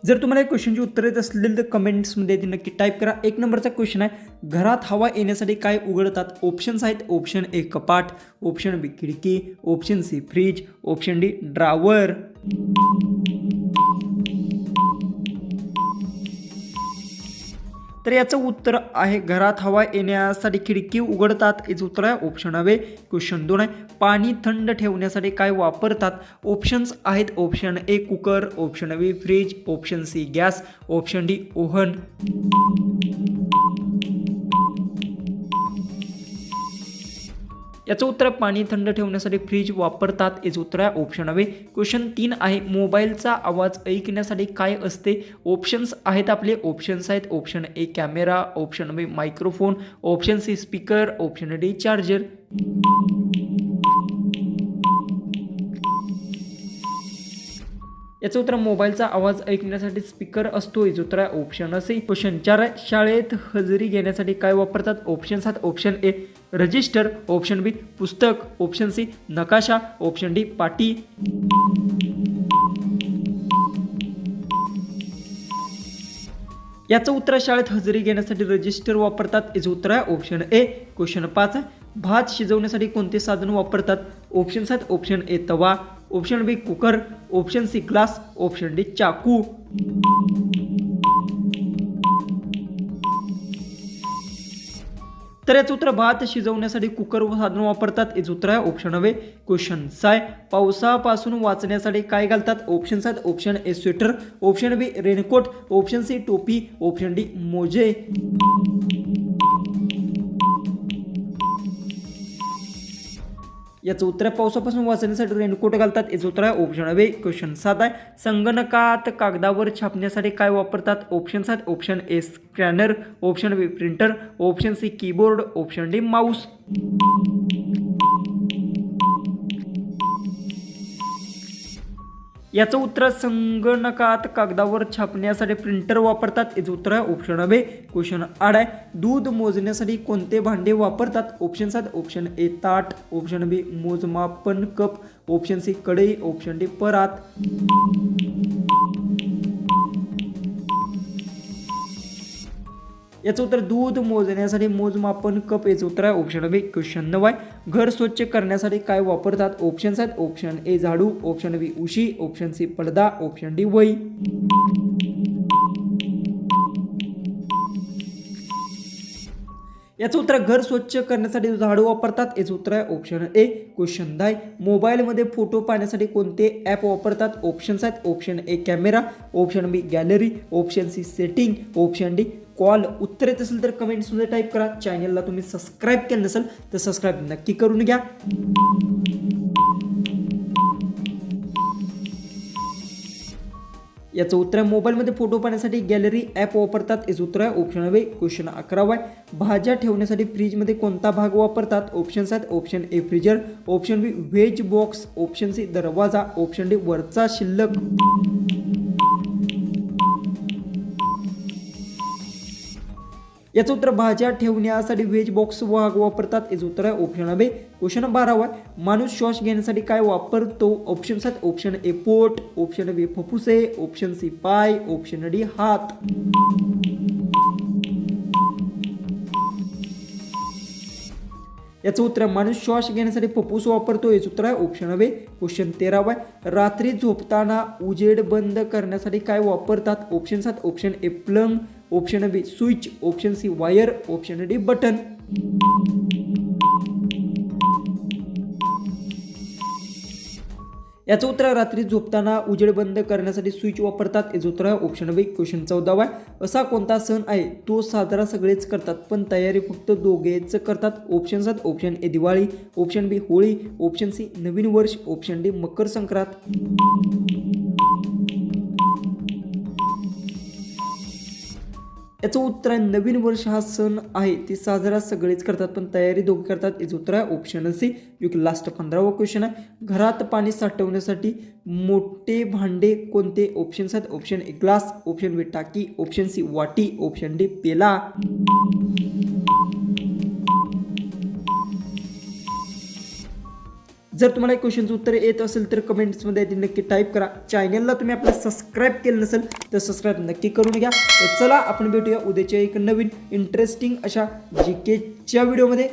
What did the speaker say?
जर तुम्हाला या क्वेश्चनची उत्तर येत असलेली तर कमेंट्समध्ये ती नक्की टाईप करा। 1 नंबरचा क्वेश्चन आहे, घरात हवा येण्यासाठी काय उघडतात? ऑप्शन्स आहेत, ऑप्शन ए कपाट, ऑप्शन बी खिडकी, option C fridge, option D drawer. तर याचं उत्तर आहे घरात हवा येण्यासाठी खिडकी उघडतात, याचं उत्तर आहे ऑप्शन ए। क्वेश्चन 2 आहे, पाणी थंड ठेवण्यासाठी काय वापरतात? ऑप्शन्स आहेत, option A cooker, option B fridge, option C gas, option D oven. याचं उत्तर पाणी थंड ठेवण्यासाठी फ्रीज वापरतात, याचं उत्तर आहे ऑप्शन ए। क्वेश्चन 3 आहे, मोबाईलचा आवाज ऐकण्यासाठी काय असते? ऑप्शन्स आहेत आपले, ऑप्शन्स आहेत, option A camera, option B microphone, option C speaker, option D charger. याचं उत्तर मोबाईलचा आवाज ऐकण्यासाठी स्पीकर असतो, याचं उत्तर आहे ऑप्शन सी। क्वेश्चन 4 आहे, शाळेत हजेरी घेण्यासाठी काय वापरतात? ऑप्शन्स आहेत, ऑप्शन ए रजिस्टर, ऑप्शन बी पुस्तक, ऑप्शन सी नकाशा, ऑप्शन डी पाटी। याचं उत्तर शाळेत हजेरी घेण्यासाठी रजिस्टर वापरतात, याचं उत्तर आहे ऑप्शन ए। क्वेश्चन 5 आहे, भात शिजवण्यासाठी कोणते साधन वापरतात? ऑप्शन्स आहेत, ऑप्शन ए तवा, option B cooker, option C glass, option D चाकू। तर याचं उत्तर भात शिजवण्यासाठी कुकर साधन वापरतात, याचं उत्तर आहे ऑप्शन ए। क्वेश्चन 6, पावसापासून वाचण्यासाठी काय घालतात? ऑप्शन्स आहेत, option A sweater, option B raincoat, option C टोपी, ऑप्शन डी मोजे। याचं उत्तर पावसापासून वाचण्यासाठी रेनकोट घालतात, याचं उत्तर आहे ऑप्शन ए। क्वेश्चन 7 आहे, संगणकात कागदावर छापण्यासाठी काय वापरतात? ऑप्शन्स आहेत, option A scanner, option B printer, option C keyboard, option D mouse. याचं उत्तर संगणकात कागदावर छापण्यासाठी प्रिंटर वापरतात, याचं उत्तर आहे ऑप्शन ए। क्वेश्चन 8 आहे, दूध मोजण्यासाठी कोणते भांडे वापरतात? ऑप्शन्स आहेत, ऑप्शन ए ताट, ऑप्शन बी मोजमापन कप, ऑप्शन सी कढई, ऑप्शन डी परात। याचं उत्तर दूध मोजण्यासाठी मोजमापन कप, याचं उत्तर आहे ऑप्शन बी। क्वेश्चन 9 आहे, घर स्वच्छ करण्यासाठी काय वापरतात? ऑप्शन्स आहेत, ऑप्शन ए झाडू, ऑप्शन बी उशी, ऑप्शन सी पडदा, ऑप्शन डी वही। याचं उत्तर घर स्वच्छ करण्यासाठी झाडू वापरतात, याचं उत्तर आहे ऑप्शन ए। क्वेश्चन 10, मोबाईलमध्ये फोटो पाहण्यासाठी कोणते ॲप वापरतात? ऑप्शन्स आहेत, option A camera, option B gallery, option C setting, option D call. उत्तर येत असेल तर कमेंट्समध्ये टाईप करा। चॅनलला तुम्ही सबस्क्राईब केलं नसेल तर सबस्क्राईब नक्की करून घ्या। याचं उत्तर आहे, मोबाईलमध्ये फोटो पाहण्यासाठी गॅलरी ॲप वापरतात, याचं उत्तर आहे ऑप्शन बी। क्वेश्चन 11 आहे, भाज्या ठेवण्यासाठी फ्रीजमध्ये कोणता भाग वापरतात? ऑप्शन्स आहेत, option A freezer, option B veg box, option C दरवाजा, ऑप्शन डी वरचा शिल्लक। याचं उत्तर भाज्या ठेवण्यासाठी व्हेज बॉक्स भाग वापरतात, याचं उत्तर आहे ऑप्शन बी। क्वेश्चन 12 आहे, माणूस श्वास घेण्यासाठी काय वापरतो? ऑप्शन्स आहेत, ऑप्शन ए पोट, ऑप्शन बी फुफ्फुसे, ऑप्शन सी पाय, ऑप्शन डी हात। याचं उत्तर माणूस श्वास घेण्यासाठी फुफ्फुस वापरतो, याचं उत्तर आहे ऑप्शन बी। क्वेश्चन 13 आहे, रात्री झोपताना उजेड बंद करण्यासाठी काय वापरतात? ऑप्शन्स आहेत, option A plug, option B switch, option C wire, option D button. याचं उत्तर रात्री झोपताना उजेड बंद करण्यासाठी स्विच वापरतात, याचं उत्तर आहे ऑप्शन बी। क्वेश्चन 14 आहे, असा कोणता सण आहे तो साजरा सगळेच करतात पण तयारी फक्त दोघेच करतात? ऑप्शन्स आहेत, option A Diwali, option B Holi, option C नवीन वर्ष, ऑप्शन डी मकर संक्रांत। याचं उत्तर आहे नवीन वर्ष हा सण आहे ते साजरा सगळेच करतात पण तयारी दोघे करतात, याचं उत्तर आहे ऑप्शन सी। जो की लास्ट 15वा क्वेश्चन आहे, घरात पाणी साठवण्यासाठी मोठे भांडे कोणते? ऑप्शन्स आहेत, ऑप्शन ए ग्लास, ऑप्शन बी टाकी, ऑप्शन सी वाटी, ऑप्शन डी पेला। जर तुम्हाला क्वेश्चनचं उत्तर येत असेल तर कमेंट्समध्ये ती नक्की टाईप करा. चॅनलला तुम्ही आपलं सबस्क्राईब केलं नसेल तर सबस्क्राईब नक्की करून घ्या. तर चला आपण भेटूया उद्याच्या एक नवीन इंटरेस्टिंग अशा GKच्या व्हिडिओमध्ये.